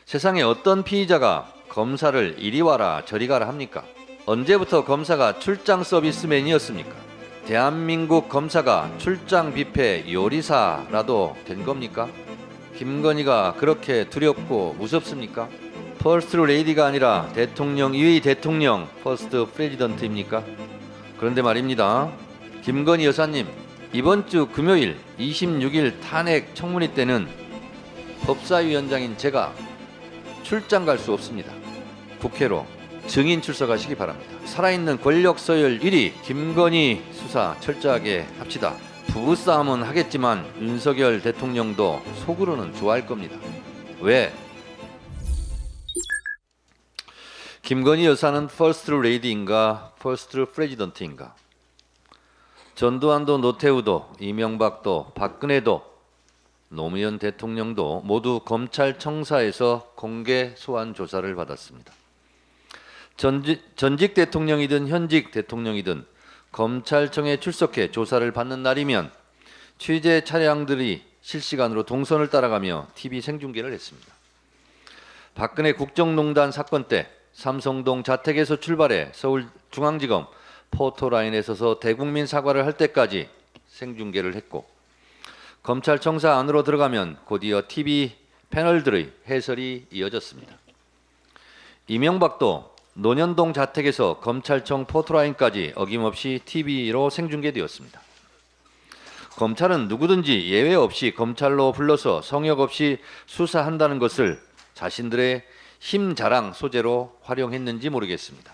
세상에 어떤 피의자가 검사를 이리 와라 저리 가라 합니까? 언제부터 검사가 출장 서비스맨이었습니까? 대한민국 검사가 출장 뷔페 요리사라도 된 겁니까? 김건희가 그렇게 두렵고 무섭습니까? 퍼스트 레이디가 아니라 대통령 이의 대통령 퍼스트 프레지던트입니까? 그런데 말입니다. 김건희 여사님, 이번 주 금요일 26일 탄핵 청문회 때는 법사위원장인 제가 출장 갈 수 없습니다. 국회로 증인 출석하시기 바랍니다. 살아있는 권력 서열 1위 김건희 수사 철저하게 합시다. 부부싸움은 하겠지만 윤석열 대통령도 속으로는 좋아할 겁니다. 왜? 김건희 여사는 퍼스트 레이디인가 퍼스트 프레지던트인가? 전두환도 노태우도 이명박도 박근혜도 노무현 대통령도 모두 검찰청사에서 공개 소환 조사를 받았습니다. 전직 대통령이든 현직 대통령이든 검찰청에 출석해 조사를 받는 날이면 취재 차량들이 실시간으로 동선을 따라가며 TV 생중계를 했습니다. 박근혜 국정농단 사건 때 삼성동 자택에서 출발해 서울중앙지검 포토라인에 서서 대국민 사과를 할 때까지 생중계를 했고, 검찰청사 안으로 들어가면 곧이어 TV 패널들의 해설이 이어졌습니다. 이명박도 논현동 자택에서 검찰청 포토라인까지 어김없이 TV로 생중계되었습니다. 검찰은 누구든지 예외 없이 검찰로 불러서 성역 없이 수사한다는 것을 자신들의 힘 자랑 소재로 활용했는지 모르겠습니다.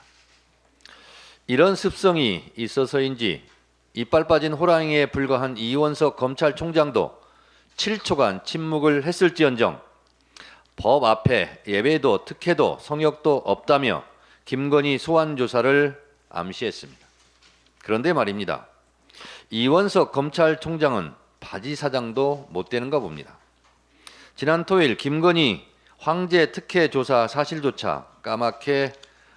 이런 습성이 있어서인지 이빨 빠진 호랑이에 불과한 이원석 검찰총장도 7초간 침묵을 했을지언정 법 앞에 예외도 특혜도 성역도 없다며 김건희 소환 조사를 암시했습니다. 그런데 말입니다. 이원석 검찰총장은 바지 사장도 못 되는가 봅니다. 지난 토요일 김건희 황제 특혜 조사 사실조차 까맣게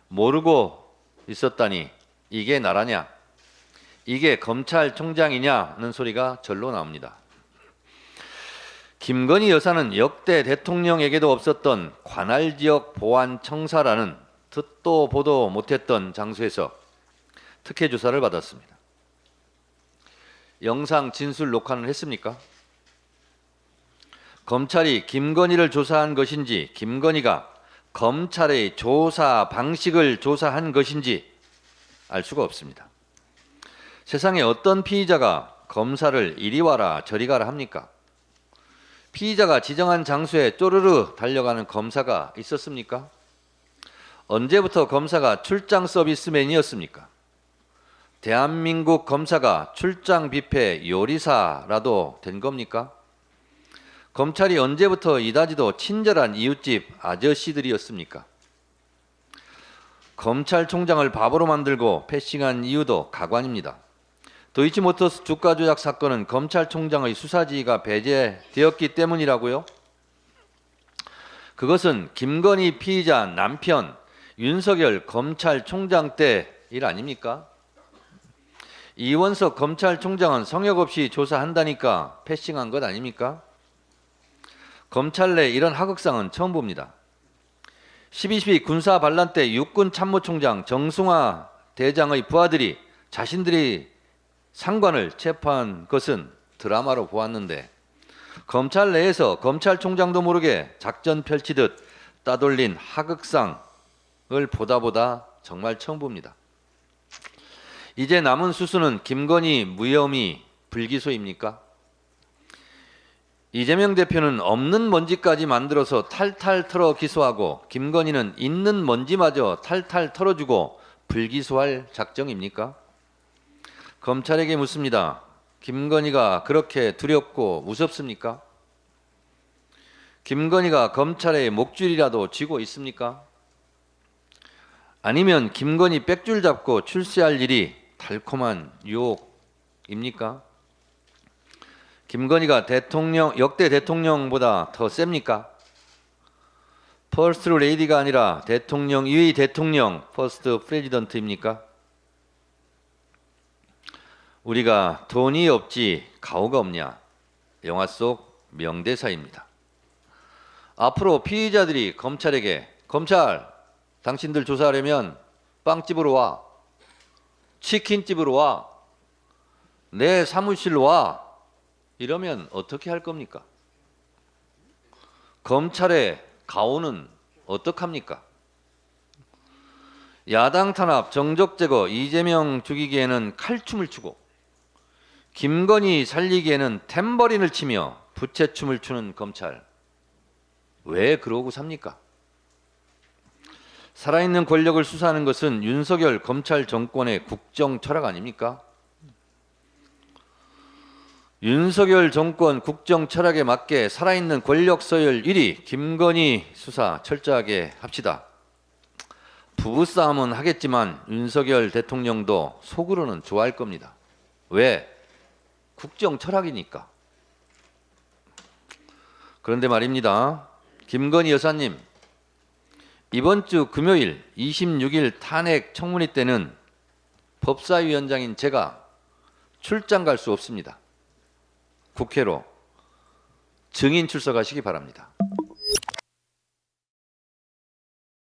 모르고 있었다니 이게 나라냐? 이게 검찰총장이냐는 소리가 절로 나옵니다. 김건희 여사는 역대 대통령에게도 없었던 관할지역 보안청사라는 듣도 보도 못했던 장소에서 특혜 조사를 받았습니다. 영상 진술 녹화는 했습니까? 검찰이 김건희를 조사한 것인지 김건희가 검찰의 조사 방식을 조사한 것인지 알 수가 없습니다. 세상에 어떤 피의자가 검사를 이리 와라 저리 가라 합니까? 피의자가 지정한 장소에 쪼르르 달려가는 검사가 있었습니까? 언제부터 검사가 출장 서비스맨이었습니까? 대한민국 검사가 출장 뷔페 요리사라도 된 겁니까? 검찰이 언제부터 이다지도 친절한 이웃집 아저씨들이었습니까? 검찰총장을 바보로 만들고 패싱한 이유도 가관입니다. 도이치모터스 주가 조작 사건은 검찰총장의 수사지휘가 배제되었기 때문이라고요? 그것은 김건희 피의자 남편 윤석열 검찰총장 때 일 아닙니까? 이원석 검찰총장은 성역 없이 조사한다니까 패싱한 것 아닙니까? 검찰 내 이런 하극상은 처음 봅니다. 12.12 군사 반란 때 육군 참모총장 정승화 대장의 부하들이 자신들이 상관을 체포한 것은 드라마로 보았는데 검찰 내에서 검찰총장도 모르게 작전 펼치듯 따돌린 하극상을 보다 정말 처음 봅니다. 이제 남은 수수는 김건희 무혐의 불기소입니까? 이재명 대표는 없는 먼지까지 만들어서 탈탈 털어 기소하고 김건희는 있는 먼지마저 탈탈 털어주고 불기소할 작정입니까? 검찰에게 묻습니다. 김건희가 그렇게 두렵고 무섭습니까? 김건희가 검찰의 목줄이라도 쥐고 있습니까? 아니면 김건희 빽줄 잡고 출세할 일이 달콤한 유혹입니까? 김건희가 역대 대통령보다 더 셉니까? 퍼스트 레이디가 아니라 대통령 이의 대통령 퍼스트 프레지던트입니까? 우리가 돈이 없지 가오가 없냐? 영화 속 명대사입니다. 앞으로 피의자들이 검찰에게 검찰, 당신들 조사하려면 빵집으로 와, 치킨집으로 와, 내 사무실로 와 이러면 어떻게 할 겁니까? 검찰의 가오는 어떡합니까? 야당 탄압, 정적 제거, 이재명 죽이기에는 칼춤을 추고 김건희 살리기에는 탬버린을 치며 부채춤을 추는 검찰. 왜 그러고 삽니까? 살아있는 권력을 수사하는 것은 윤석열 검찰 정권의 국정 철학 아닙니까? 윤석열 정권 국정 철학에 맞게 살아있는 권력 서열 1위 김건희 수사 철저하게 합시다. 부부싸움은 하겠지만 윤석열 대통령도 속으로는 좋아할 겁니다. 왜? 국정 철학이니까. 그런데 말입니다. 김건희 여사님, 이번 주 금요일 26일 탄핵 청문회 때는 법사위원장인 제가 출장 갈 수 없습니다. 국회로 증인 출석하시기 바랍니다.